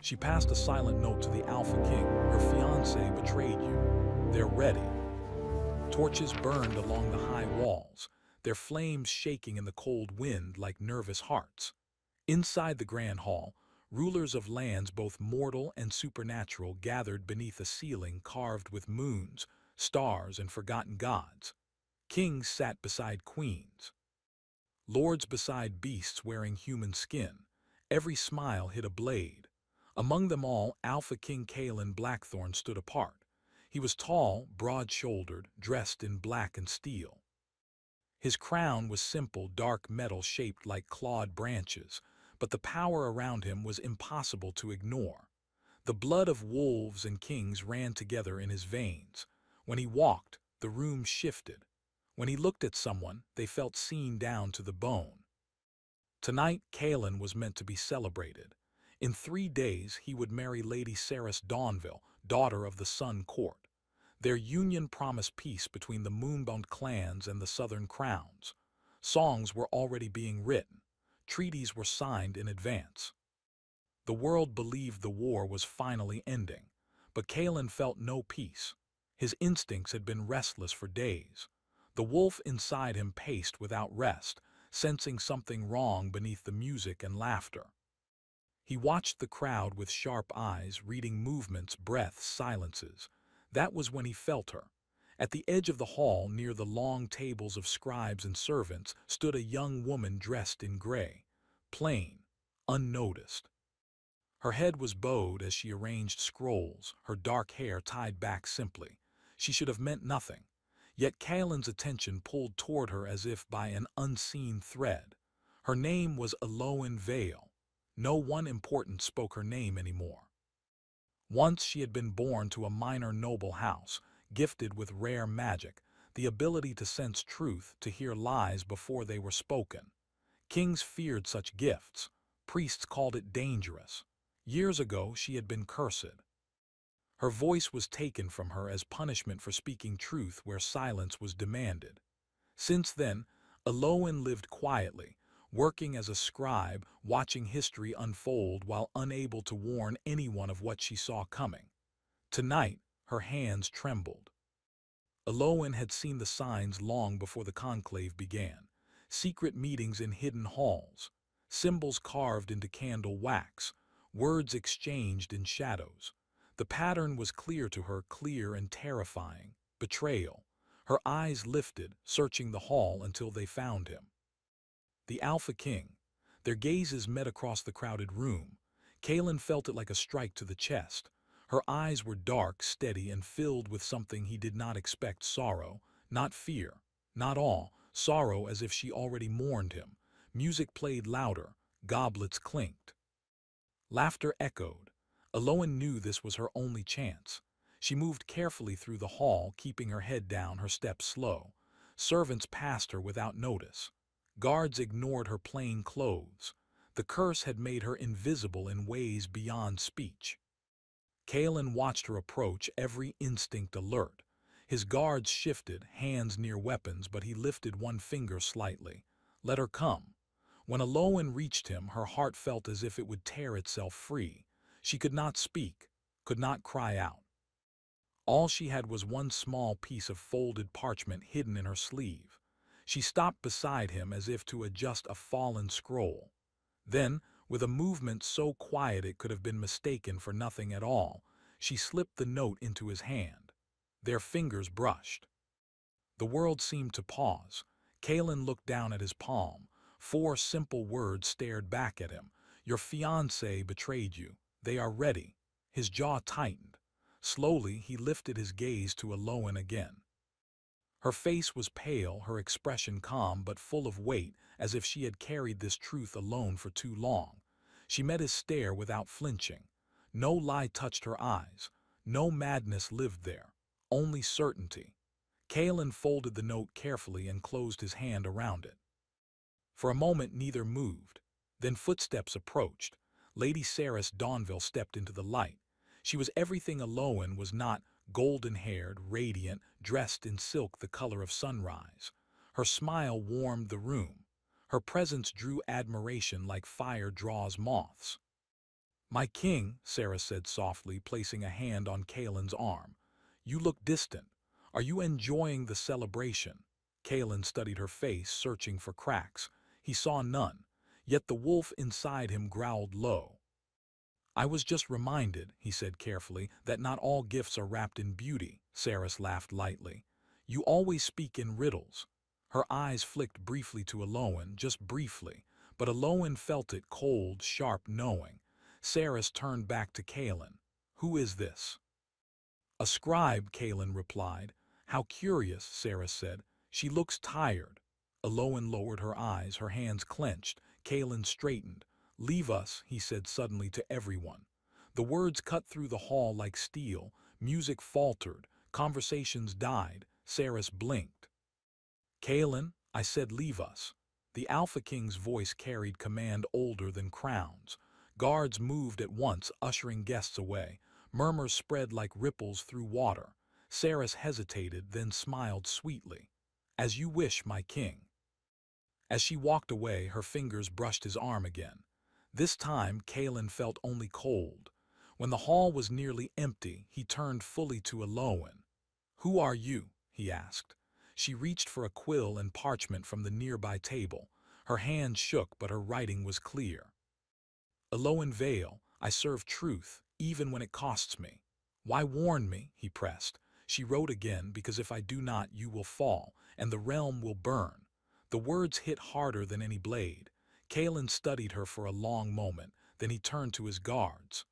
She passed a silent note to the Alpha King. Your fiancé betrayed you. They're ready. Torches burned along the high walls, their flames shaking in the cold wind like nervous hearts. Inside the grand hall, rulers of lands both mortal and supernatural gathered beneath a ceiling carved with moons, stars, and forgotten gods. Kings sat beside queens, lords beside beasts wearing human skin. Every smile hid a blade. Among them all, Alpha King Kalen Blackthorn stood apart. He was tall, broad-shouldered, dressed in black and steel. His crown was simple, dark metal shaped like clawed branches, but the power around him was impossible to ignore. The blood of wolves and kings ran together in his veins. When he walked, the room shifted. When he looked at someone, they felt seen down to the bone. Tonight, Kalen was meant to be celebrated. In 3 days, he would marry Lady Ceres Dawnville, daughter of the Sun Court. Their union promised peace between the moonbound clans and the southern crowns. Songs were already being written. Treaties were signed in advance. The world believed the war was finally ending, but Kalen felt no peace. His instincts had been restless for days. The wolf inside him paced without rest, sensing something wrong beneath the music and laughter. He watched the crowd with sharp eyes, reading movements, breaths, silences. That was when he felt her. At the edge of the hall, near the long tables of scribes and servants, stood a young woman dressed in gray, plain, unnoticed. Her head was bowed as she arranged scrolls, her dark hair tied back simply. She should have meant nothing. Yet Kalen's attention pulled toward her as if by an unseen thread. Her name was Eloan Vale. No one important spoke her name anymore. Once she had been born to a minor noble house, gifted with rare magic, the ability to sense truth, to hear lies before they were spoken. Kings feared such gifts. Priests called it dangerous. Years ago, she had been cursed. Her voice was taken from her as punishment for speaking truth where silence was demanded. Since then, Eloan lived quietly, working as a scribe, watching history unfold while unable to warn anyone of what she saw coming. Tonight, her hands trembled. Eloan had seen the signs long before the conclave began. Secret meetings in hidden halls, symbols carved into candle wax, words exchanged in shadows. The pattern was clear to her, clear and terrifying. Betrayal. Her eyes lifted, searching the hall until they found him. The Alpha King. Their gazes met across the crowded room. Kalen felt it like a strike to the chest. Her eyes were dark, steady, and filled with something he did not expect: sorrow, not fear, not awe, sorrow as if she already mourned him. Music played louder, goblets clinked. Laughter echoed. Eloan knew this was her only chance. She moved carefully through the hall, keeping her head down, her steps slow. Servants passed her without notice. Guards ignored her plain clothes. The curse had made her invisible in ways beyond speech. Kalen watched her approach, every instinct alert. His guards shifted, hands near weapons, but he lifted one finger slightly. Let her come. When Eloan reached him, her heart felt as if it would tear itself free. She could not speak, could not cry out. All she had was one small piece of folded parchment hidden in her sleeve. She stopped beside him as if to adjust a fallen scroll. Then, with a movement so quiet it could have been mistaken for nothing at all, she slipped the note into his hand. Their fingers brushed. The world seemed to pause. Kalen looked down at his palm. 4 simple words stared back at him. Your fiancé betrayed you. They are ready. His jaw tightened. Slowly, he lifted his gaze to Eloan again. Her face was pale, her expression calm but full of weight, as if she had carried this truth alone for too long. She met his stare without flinching. No lie touched her eyes. No madness lived there. Only certainty. Kalen folded the note carefully and closed his hand around it. For a moment neither moved. Then footsteps approached. Lady Ceres Dawnville stepped into the light. She was everything Eloan was not: golden-haired, radiant, dressed in silk the color of sunrise. Her smile warmed the room. Her presence drew admiration like fire draws moths. My king, Sarah said softly, placing a hand on Kaelin's arm. You look distant. Are you enjoying the celebration? Kaelin studied her face, searching for cracks. He saw none, yet the wolf inside him growled low. I was just reminded, he said carefully, that not all gifts are wrapped in beauty. Saras laughed lightly. You always speak in riddles. Her eyes flicked briefly to Aloan, just briefly, but Aloan felt it cold, sharp knowing. Saras turned back to Kaelin. Who is this? A scribe, Kaelin replied. How curious, Saras said. She looks tired. Aloan lowered her eyes, her hands clenched. Kaelin straightened. Leave us, he said suddenly to everyone. The words cut through the hall like steel. Music faltered. Conversations died. Saras blinked. Kaelin, I said leave us. The Alpha King's voice carried command older than crowns. Guards moved at once, ushering guests away. Murmurs spread like ripples through water. Saras hesitated, then smiled sweetly. As you wish, my king. As she walked away, her fingers brushed his arm again. This time, Kaelin felt only cold. When the hall was nearly empty, he turned fully to Aloan. Who are you? He asked. She reached for a quill and parchment from the nearby table. Her hand shook, but her writing was clear. Aloan Vale, I serve truth, even when it costs me. Why warn me? He pressed. She wrote again, because if I do not, you will fall, and the realm will burn. The words hit harder than any blade. Kaelin studied her for a long moment, then he turned to his guards.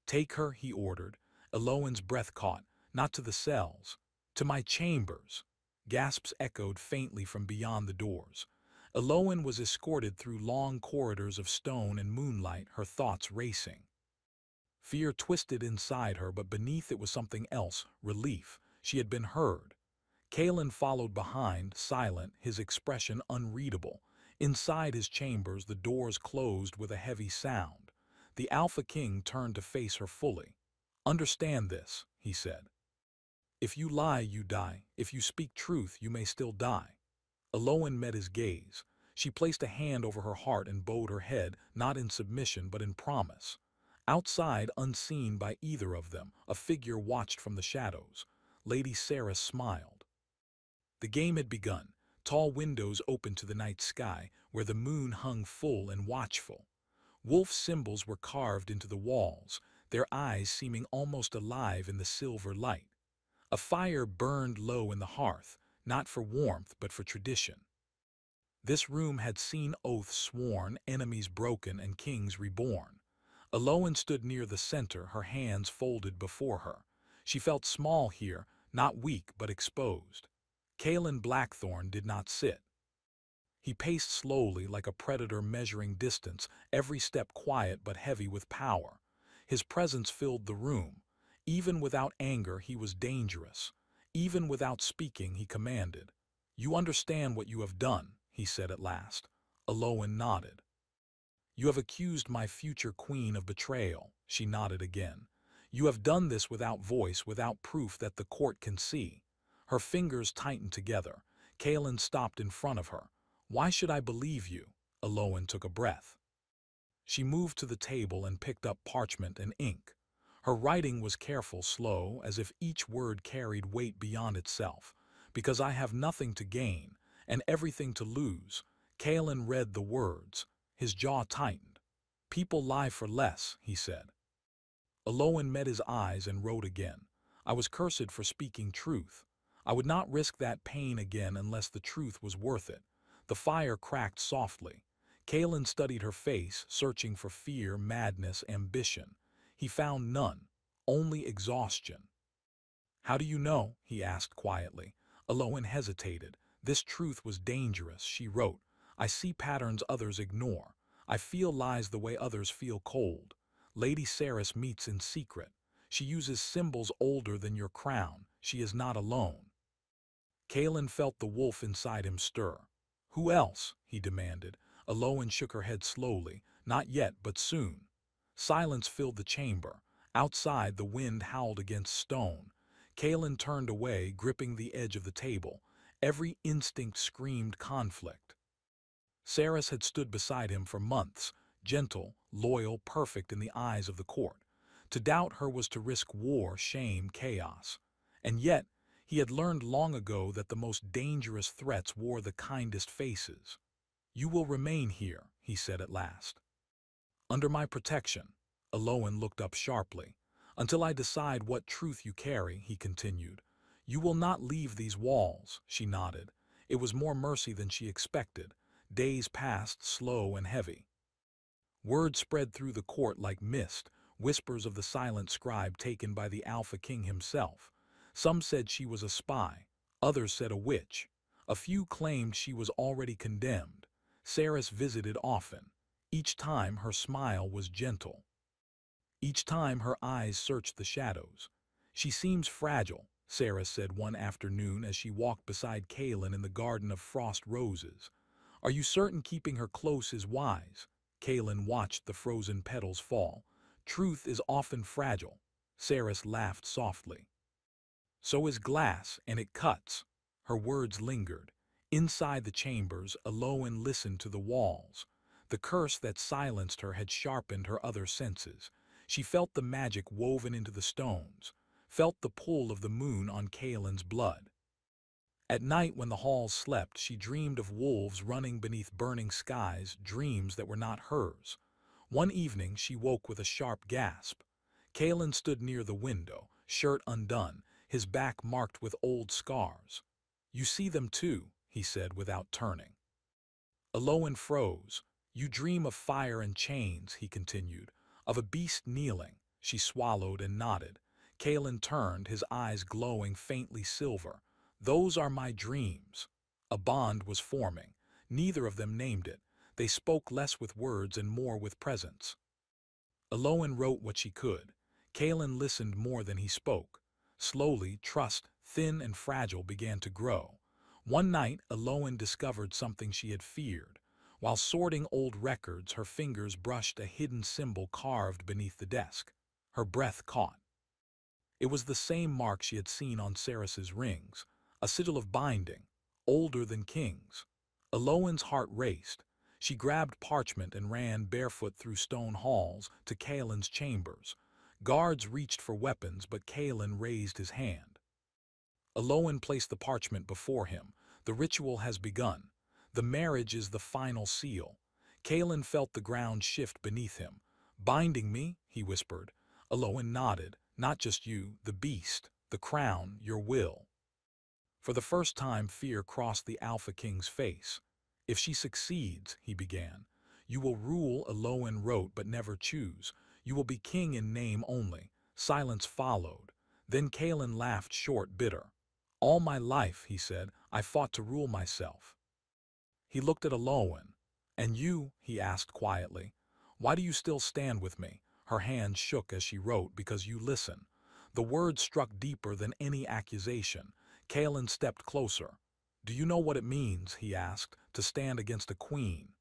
Take her, he ordered. Aloan's breath caught, not to the cells, to my chambers. Gasps echoed faintly from beyond the doors. Aloan was escorted through long corridors of stone and moonlight, her thoughts racing. Fear twisted inside her, but beneath it was something else, relief. She had been heard. Kaelin followed behind, silent, his expression unreadable. Inside his chambers, the doors closed with a heavy sound. The Alpha King turned to face her fully. Understand this, he said. If you lie, you die. If you speak truth, you may still die. Aloan met his gaze. She placed a hand over her heart and bowed her head, not in submission but in promise. Outside, unseen by either of them, a figure watched from the shadows. Lady Sarah smiled. The game had begun. Tall windows opened to the night sky, where the moon hung full and watchful. Wolf symbols were carved into the walls, their eyes seeming almost alive in the silver light. A fire burned low in the hearth, not for warmth but for tradition. This room had seen oaths sworn, enemies broken, and kings reborn. Aloan stood near the center, her hands folded before her. She felt small here, not weak but exposed. Kaelin Blackthorn did not sit. He paced slowly like a predator measuring distance, every step quiet but heavy with power. His presence filled the room. Even without anger, he was dangerous. Even without speaking, he commanded. You understand what you have done, he said at last. Aloan nodded. You have accused my future queen of betrayal, she nodded again. You have done this without voice, without proof that the court can see. Her fingers tightened together. Kaelin stopped in front of her. Why should I believe you? Aloan took a breath. She moved to the table and picked up parchment and ink. Her writing was careful, slow, as if each word carried weight beyond itself. Because I have nothing to gain, and everything to lose. Kaelin read the words. His jaw tightened. People lie for less, he said. Aloan met his eyes and wrote again. I was cursed for speaking truth. I would not risk that pain again unless the truth was worth it. The fire cracked softly. Kaelin studied her face, searching for fear, madness, ambition. He found none, only exhaustion. How do you know? He asked quietly. Aloan hesitated. This truth was dangerous, she wrote. I see patterns others ignore. I feel lies the way others feel cold. Lady Saras meets in secret. She uses symbols older than your crown. She is not alone. Kaelin felt the wolf inside him stir. Who else? He demanded. Aloan shook her head slowly. Not yet, but soon. Silence filled the chamber. Outside, the wind howled against stone. Kaelin turned away, gripping the edge of the table. Every instinct screamed conflict. Saras had stood beside him for months, gentle, loyal, perfect in the eyes of the court. To doubt her was to risk war, shame, chaos. And yet, he had learned long ago that the most dangerous threats wore the kindest faces. "You will remain here," he said at last. "Under my protection." Aloan looked up sharply. "Until I decide what truth you carry," he continued. "You will not leave these walls," she nodded. It was more mercy than she expected. Days passed, slow and heavy. Word spread through the court like mist, whispers of the silent scribe taken by the Alpha King himself. Some said she was a spy, others said a witch. A few claimed she was already condemned. Saris visited often. Each time her smile was gentle. Each time her eyes searched the shadows. "She seems fragile," Saris said one afternoon as she walked beside Kalen in the garden of frost roses. "Are you certain keeping her close is wise?" Kalen watched the frozen petals fall. "Truth is often fragile." Saris laughed softly. "So is glass, and it cuts." Her words lingered. Inside the chambers, Aloan listened to the walls. The curse that silenced her had sharpened her other senses. She felt the magic woven into the stones, felt the pull of the moon on Kalen's blood. At night when the halls slept, she dreamed of wolves running beneath burning skies, dreams that were not hers. One evening she woke with a sharp gasp. Kalen stood near the window, shirt undone, his back marked with old scars. "You see them too," he said without turning. Aloan froze. "You dream of fire and chains," he continued, "of a beast kneeling." She swallowed and nodded. Kalen turned, his eyes glowing faintly silver. "Those are my dreams." A bond was forming. Neither of them named it. They spoke less with words and more with presence. Aloan wrote what she could. Kalen listened more than he spoke. Slowly, trust, thin and fragile, began to grow. One night, Aloan discovered something she had feared. While sorting old records, her fingers brushed a hidden symbol carved beneath the desk. Her breath caught. It was the same mark she had seen on Saris's rings, a sigil of binding, older than kings. Aloan's heart raced. She grabbed parchment and ran barefoot through stone halls to Kalen's chambers. Guards reached for weapons, but Kalen raised his hand. Aloan placed the parchment before him. "The ritual has begun. The marriage is the final seal." Kalen felt the ground shift beneath him. "Binding me?" he whispered. Aloan nodded. "Not just you, the beast, the crown, your will." For the first time fear crossed the Alpha King's face. "If she succeeds," he began, "you will rule," Aloan wrote, "but never choose. You will be king in name only." Silence followed. Then Kalen laughed short, bitter. "All my life," he said, "I fought to rule myself." He looked at Aloan. "And you?" he asked quietly. "Why do you still stand with me?" Her hand shook as she wrote. "Because you listen." The words struck deeper than any accusation. Kalen stepped closer. "Do you know what it means," he asked, "to stand against a queen?"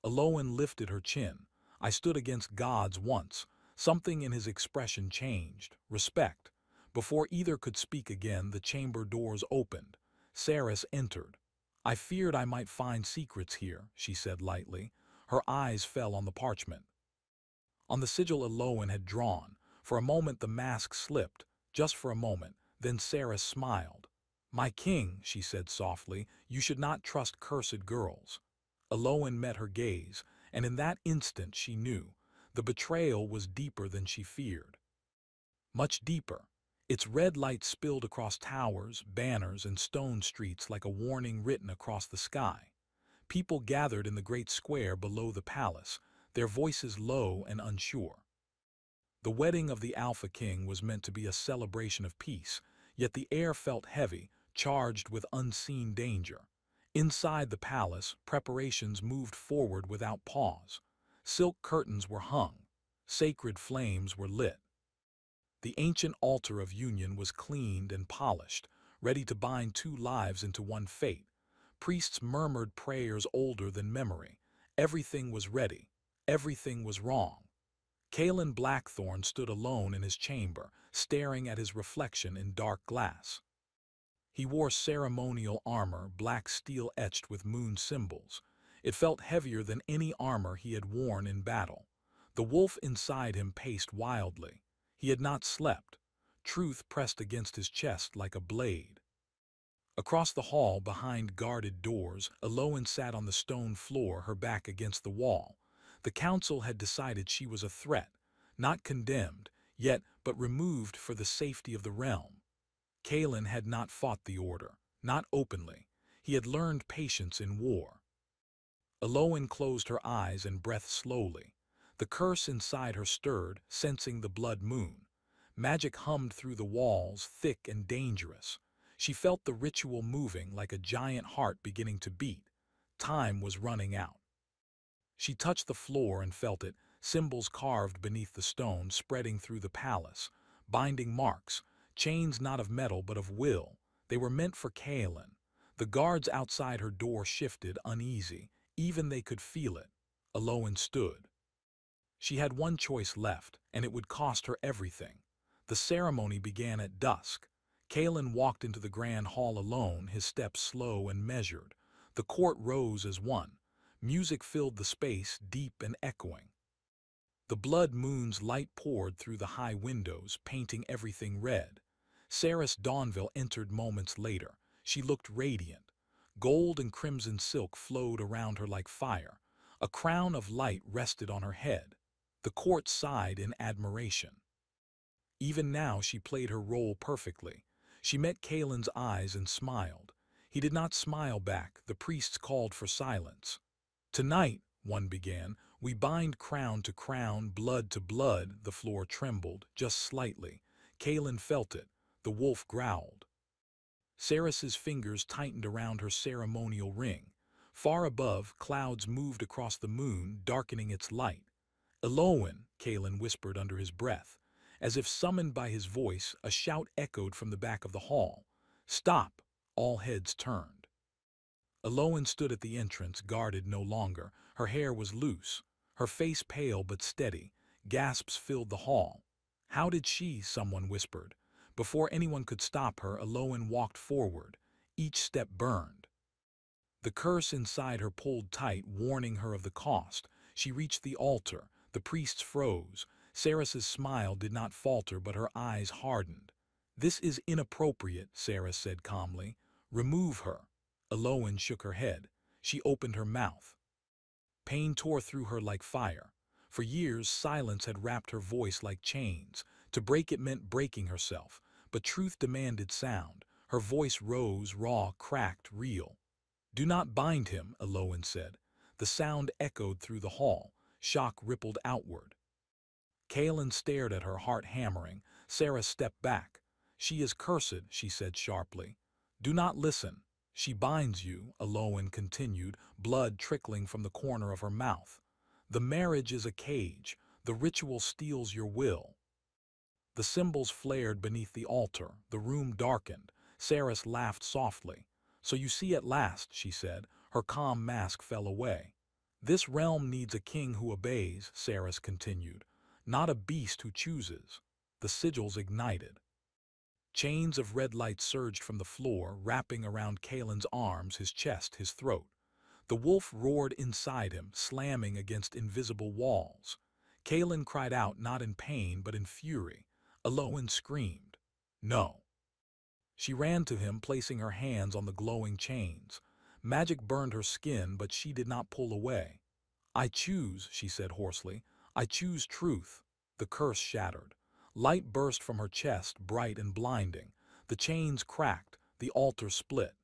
Aloan lifted her chin. "I stood against gods once." Something in his expression changed. Respect. Before either could speak again, the chamber doors opened. Saris entered. "I feared I might find secrets here," she said lightly. Her eyes fell on the parchment. On the sigil Aloan had drawn. For a moment the mask slipped, just for a moment. Then Saris smiled. "My king," she said softly, "you should not trust cursed girls." Aloan met her gaze, and in that instant she knew. The betrayal was deeper than she feared. Much deeper. Its red light spilled across towers, banners, and stone streets like a warning written across the sky. People gathered in the great square below the palace, their voices low and unsure. The wedding of the Alpha King was meant to be a celebration of peace, yet the air felt heavy, charged with unseen danger. Inside the palace, preparations moved forward without pause. Silk curtains were hung. Sacred flames were lit. The ancient altar of union was cleaned and polished, ready to bind two lives into one fate. Priests murmured prayers older than memory. Everything was ready. Everything was wrong. Kalen Blackthorn stood alone in his chamber, staring at his reflection in dark glass. He wore ceremonial armor, black steel etched with moon symbols. It felt heavier than any armor he had worn in battle. The wolf inside him paced wildly. He had not slept. Truth pressed against his chest like a blade. Across the hall, behind guarded doors, Eloin sat on the stone floor, her back against the wall. The council had decided she was a threat, not condemned, yet but removed for the safety of the realm. Kalen had not fought the order, not openly. He had learned patience in war. Eloin closed her eyes and breathed slowly. The curse inside her stirred, sensing the blood moon. Magic hummed through the walls, thick and dangerous. She felt the ritual moving like a giant heart beginning to beat. Time was running out. She touched the floor and felt it, symbols carved beneath the stone spreading through the palace, binding marks, chains not of metal but of will. They were meant for Kaelin. The guards outside her door shifted, uneasy. Even they could feel it. Eloin stood. She had one choice left, and it would cost her everything. The ceremony began at dusk. Kaelin walked into the grand hall alone, his steps slow and measured. The court rose as one. Music filled the space, deep and echoing. The blood moon's light poured through the high windows, painting everything red. Saris Dawnville entered moments later. She looked radiant. Gold and crimson silk flowed around her like fire. A crown of light rested on her head. The court sighed in admiration. Even now she played her role perfectly. She met Kaelin's eyes and smiled. He did not smile back. The priests called for silence. "Tonight," one began, "we bind crown to crown, blood to blood." The floor trembled, just slightly. Kaelin felt it. The wolf growled. Saris's fingers tightened around her ceremonial ring. Far above, clouds moved across the moon, darkening its light. "Eloin," Kaelin whispered under his breath. As if summoned by his voice, a shout echoed from the back of the hall. "Stop!" All heads turned. Eloin stood at the entrance, guarded no longer. Her hair was loose, her face pale but steady. Gasps filled the hall. "How did she?" someone whispered. Before anyone could stop her, Eloin walked forward. Each step burned. The curse inside her pulled tight, warning her of the cost. She reached the altar. The priests froze. Saris's smile did not falter, but her eyes hardened. "This is inappropriate," Saris said calmly. "Remove her." Eloin shook her head. She opened her mouth. Pain tore through her like fire. For years, silence had wrapped her voice like chains. To break it meant breaking herself. But truth demanded sound. Her voice rose, raw, cracked, real. "Do not bind him," Eloin said. The sound echoed through the hall. Shock rippled outward. Kaelin stared at her, heart hammering. Sarah stepped back. "She is cursed," she said sharply. "Do not listen." "She binds you," Eloin continued, blood trickling from the corner of her mouth. "The marriage is a cage. The ritual steals your will." The symbols flared beneath the altar. The room darkened. Saris laughed softly. "So you see at last," she said. Her calm mask fell away. "This realm needs a king who obeys," Saris continued. "Not a beast who chooses." The sigils ignited. Chains of red light surged from the floor, wrapping around Kaelin's arms, his chest, his throat. The wolf roared inside him, slamming against invisible walls. Kaelin cried out, not in pain but in fury. Eloin screamed. "No." She ran to him, placing her hands on the glowing chains. Magic burned her skin, but she did not pull away. "I choose," she said hoarsely. "I choose truth." The curse shattered. Light burst from her chest, bright and blinding. The chains cracked, the altar split.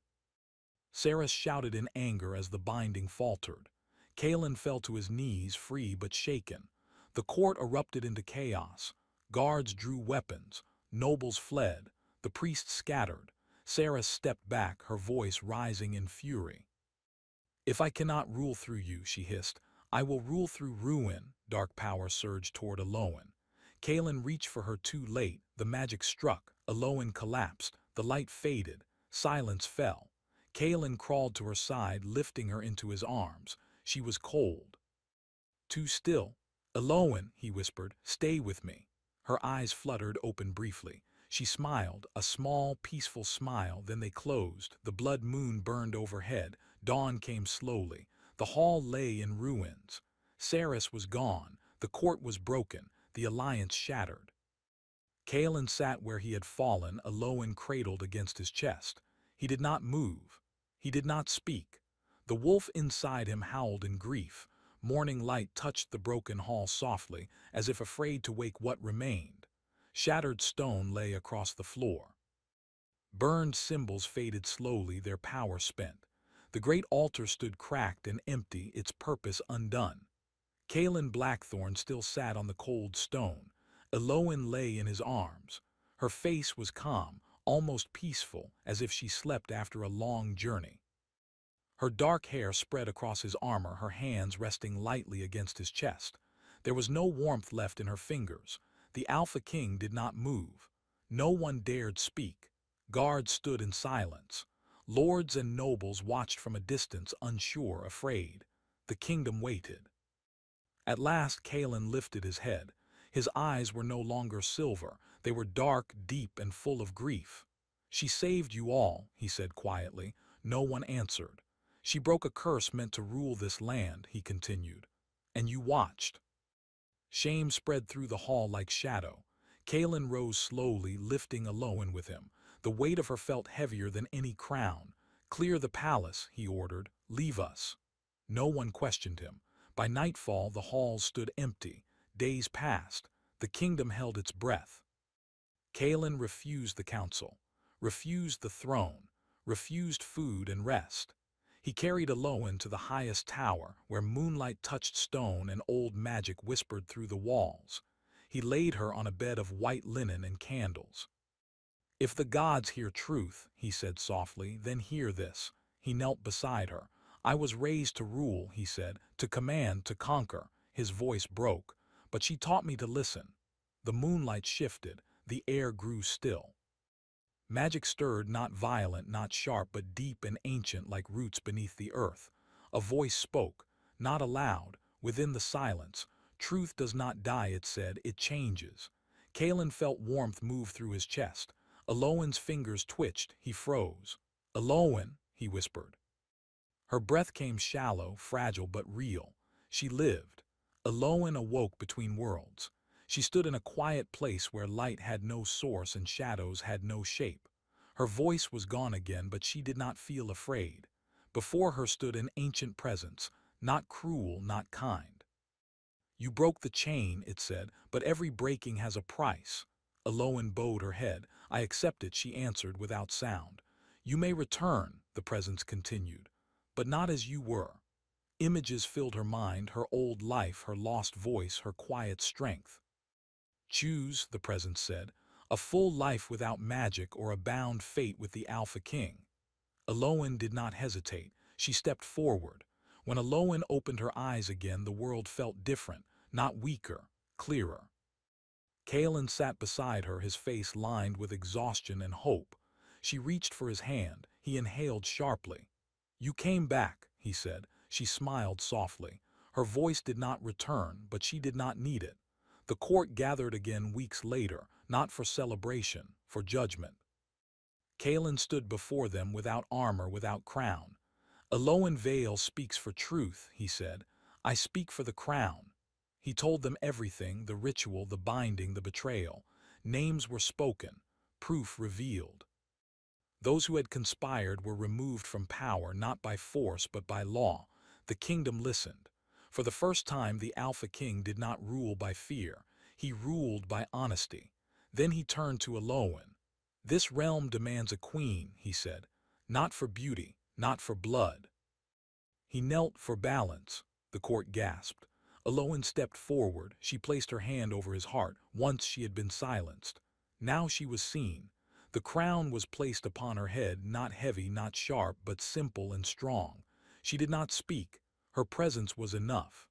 Saris shouted in anger as the binding faltered. Kaelin fell to his knees, free but shaken. The court erupted into chaos. Guards drew weapons. Nobles fled. The priests scattered. Saris stepped back, her voice rising in fury. "If I cannot rule through you," she hissed, "I will rule through ruin." Dark power surged toward Eloin. Kaelin reached for her too late. The magic struck. Eloin collapsed. The light faded. Silence fell. Kaelin crawled to her side, lifting her into his arms. She was cold. "Too still." "Eloin," he whispered, "stay with me." Her eyes fluttered open briefly. She smiled, a small, peaceful smile, then they closed. The blood moon burned overhead. Dawn came slowly. The hall lay in ruins. Saris was gone, the court was broken, the alliance shattered. Kalen sat where he had fallen, Aloin cradled against his chest. He did not move. He did not speak. The wolf inside him howled in grief. Morning light touched the broken hall softly, as if afraid to wake what remained. Shattered stone lay across the floor. Burned symbols faded slowly, their power spent. The great altar stood cracked and empty, its purpose undone. Kaelin Blackthorn still sat on the cold stone. Eloin lay in his arms. Her face was calm, almost peaceful, as if she slept after a long journey. Her dark hair spread across his armor, her hands resting lightly against his chest. There was no warmth left in her fingers. The Alpha King did not move. No one dared speak. Guards stood in silence. Lords and nobles watched from a distance, unsure, afraid. The kingdom waited. At last Kalen lifted his head. His eyes were no longer silver. They were dark, deep, and full of grief. "She saved you all," he said quietly. No one answered. "She broke a curse meant to rule this land," he continued. "And you watched." Shame spread through the hall like shadow. Kalen rose slowly, lifting Aloin with him. The weight of her felt heavier than any crown. "Clear the palace," he ordered. "Leave us." No one questioned him. By nightfall the halls stood empty. Days passed. The kingdom held its breath. Kalen refused the council, refused the throne, refused food and rest. He carried Aloin to the highest tower, where moonlight touched stone and old magic whispered through the walls. He laid her on a bed of white linen and candles. "If the gods hear truth," he said softly, "then hear this." He knelt beside her. "I was raised to rule," he said, "to command, to conquer." His voice broke, "But she taught me to listen." The moonlight shifted, the air grew still. Magic stirred, not violent, not sharp, but deep and ancient like roots beneath the earth. A voice spoke, not aloud, within the silence. "Truth does not die," it said, "it changes." Kalen felt warmth move through his chest. Aloin's fingers twitched, he froze. "Aloin," he whispered. Her breath came shallow, fragile but real. She lived. Aloin awoke between worlds. She stood in a quiet place where light had no source and shadows had no shape. Her voice was gone again, but she did not feel afraid. Before her stood an ancient presence, not cruel, not kind. "You broke the chain," it said, "but every breaking has a price." Aloin bowed her head. "I accept it," she answered without sound. "You may return," the presence continued, "but not as you were." Images filled her mind, her old life, her lost voice, her quiet strength. "Choose," the presence said, "a full life without magic or a bound fate with the Alpha King." Aloin did not hesitate. She stepped forward. When Aloin opened her eyes again, the world felt different, not weaker, clearer. Kalen sat beside her, his face lined with exhaustion and hope. She reached for his hand. He inhaled sharply. "You came back," he said. She smiled softly. Her voice did not return, but she did not need it. The court gathered again weeks later, not for celebration, for judgment. Kalen stood before them without armor, without crown. "Aloin Vale speaks for truth," he said. "I speak for the crown." He told them everything, the ritual, the binding, the betrayal. Names were spoken, proof revealed. Those who had conspired were removed from power, not by force but by law. The kingdom listened. For the first time, the Alpha King did not rule by fear. He ruled by honesty. Then he turned to Aloin. "This realm demands a queen," he said. "Not for beauty, not for blood." He knelt for balance. The court gasped. Aloin stepped forward. She placed her hand over his heart. Once she had been silenced. Now she was seen. The crown was placed upon her head, not heavy, not sharp, but simple and strong. She did not speak. Her presence was enough.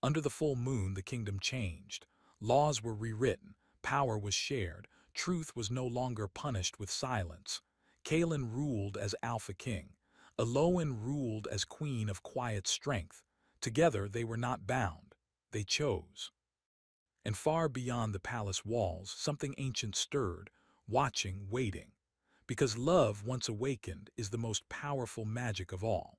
Under the full moon, the kingdom changed. Laws were rewritten. Power was shared. Truth was no longer punished with silence. Kalen ruled as Alpha King. Aloin ruled as Queen of Quiet Strength. Together they were not bound. They chose. And far beyond the palace walls, something ancient stirred, watching, waiting. Because love, once awakened, is the most powerful magic of all.